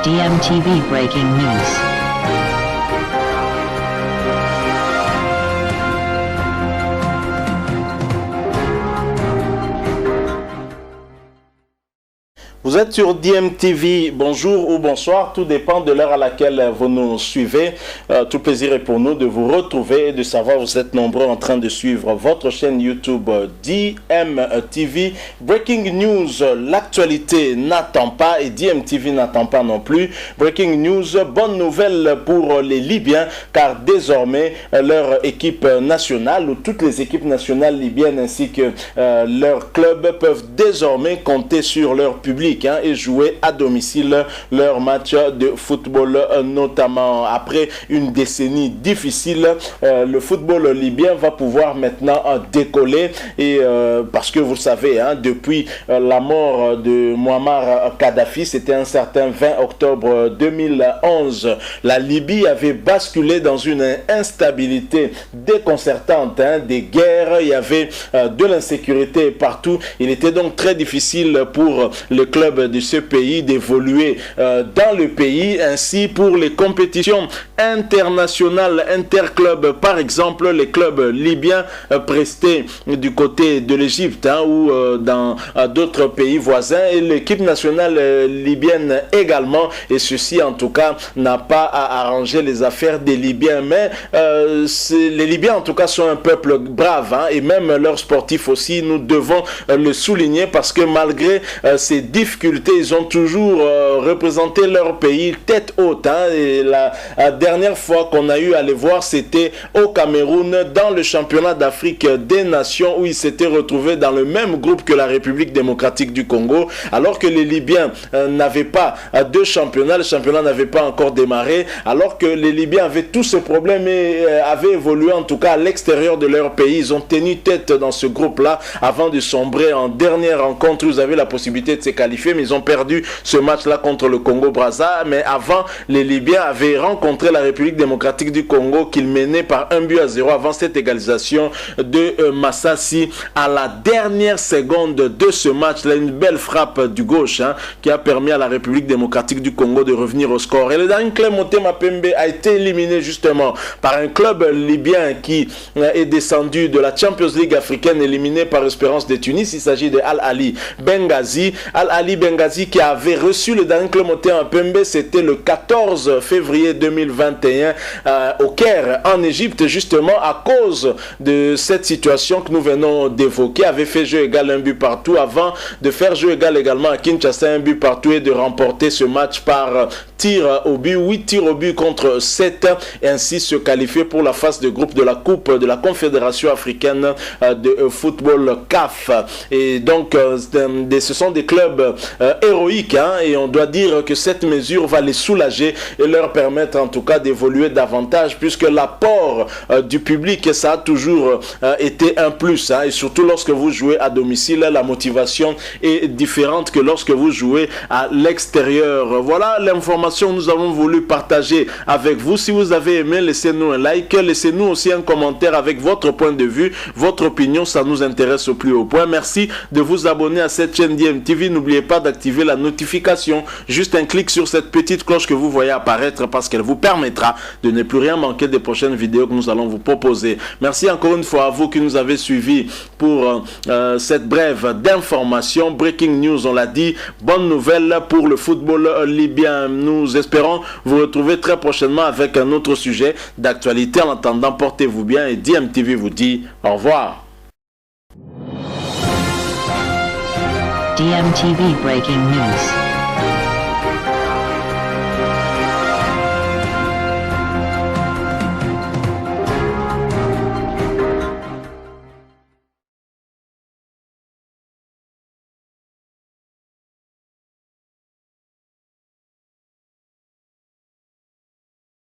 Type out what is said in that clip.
DMTV Breaking News. Vous êtes sur DMTV, bonjour ou bonsoir, tout dépend de l'heure à laquelle vous nous suivez. Tout plaisir est pour nous de vous retrouver et de savoir que vous êtes nombreux en train de suivre votre chaîne YouTube DMTV. Breaking News, l'actualité n'attend pas et DMTV n'attend pas non plus. Breaking News, bonne nouvelle pour les Libyens car désormais leur équipe nationale ou toutes les équipes nationales libyennes ainsi que leurs clubs peuvent désormais compter sur leur public et jouer à domicile leur match de football, notamment après une décennie difficile. Le football libyen va pouvoir maintenant décoller et parce que vous le savez, depuis la mort de Muammar Kadhafi, c'était un certain 20 octobre 2011, la Libye avait basculé dans une instabilité déconcertante, des guerres, il y avait de l'insécurité partout. Il était donc très difficile pour le club de ce pays d'évoluer dans le pays. Ainsi, pour les compétitions internationales, interclubs, par exemple, les clubs libyens prestés du côté de l'Égypte ou dans d'autres pays voisins et l'équipe nationale libyenne également, et ceci en tout cas n'a pas à arranger les affaires des Libyens, mais les Libyens en tout cas sont un peuple brave et même leurs sportifs aussi, nous devons le souligner parce que malgré ces difficultés, ils ont toujours représenté leur pays tête haute. Et la dernière fois qu'on a eu à les voir, c'était au Cameroun, dans le championnat d'Afrique des Nations, où ils s'étaient retrouvés dans le même groupe que la République démocratique du Congo, alors que les Libyens n'avaient pas de championnat, le championnat n'avait pas encore démarré, alors que les Libyens avaient tous ces problèmes et avaient évolué en tout cas à l'extérieur de leur pays. Ils ont tenu tête dans ce groupe-là avant de sombrer en dernière rencontre où ils avaient la possibilité de se qualifier, mais ils ont perdu ce match-là contre le Congo-Brazza. Mais avant, les Libyens avaient rencontré la République démocratique du Congo qu'ils menaient par 1-0 avant cette égalisation de Massassi à la dernière seconde de ce match-là. Une belle frappe du gauche qui a permis à la République démocratique du Congo de revenir au score. Et le dernier club, Motema Pembe, a été éliminé justement par un club libyen qui est descendu de la Champions League africaine, éliminé par Espérance de Tunis. Il s'agit de Al Ahly Benghazi. Al Ahly Benghazi qui avait reçu le dernier club Motema Pembe, c'était le 14 février 2021 au Caire en Égypte, justement à cause de cette situation que nous venons d'évoquer. Avait fait jeu égal, un but partout, avant de faire jeu égal également à Kinshasa, un but partout, et de remporter ce match par tir au but, 8 tirs au but contre 7, et ainsi se qualifier pour la phase de groupe de la Coupe de la Confédération africaine de football CAF. Et donc ce sont des clubs héroïques, et on doit dire que cette mesure va les soulager et leur permettre en tout cas d'évoluer davantage, puisque l'apport du public, ça a toujours été un plus, et surtout lorsque vous jouez à domicile, la motivation est différente que lorsque vous jouez à l'extérieur. Voilà l'information que nous avons voulu partager avec vous. Si vous avez aimé, laissez-nous un like, laissez-nous aussi un commentaire avec votre point de vue, votre opinion, ça nous intéresse au plus haut point. Merci de vous abonner à cette chaîne DMTV. N'oubliez pas d'activer la notification, juste un clic sur cette petite cloche que vous voyez apparaître, parce qu'elle vous permettra de ne plus rien manquer des prochaines vidéos que nous allons vous proposer. Merci encore une fois à vous qui nous avez suivis pour cette brève d'information. Breaking news, on l'a dit, bonne nouvelle pour le football libyen. Nous espérons vous retrouver très prochainement avec un autre sujet d'actualité. En attendant, portez-vous bien et DMTV vous dit au revoir. DMTV Breaking News.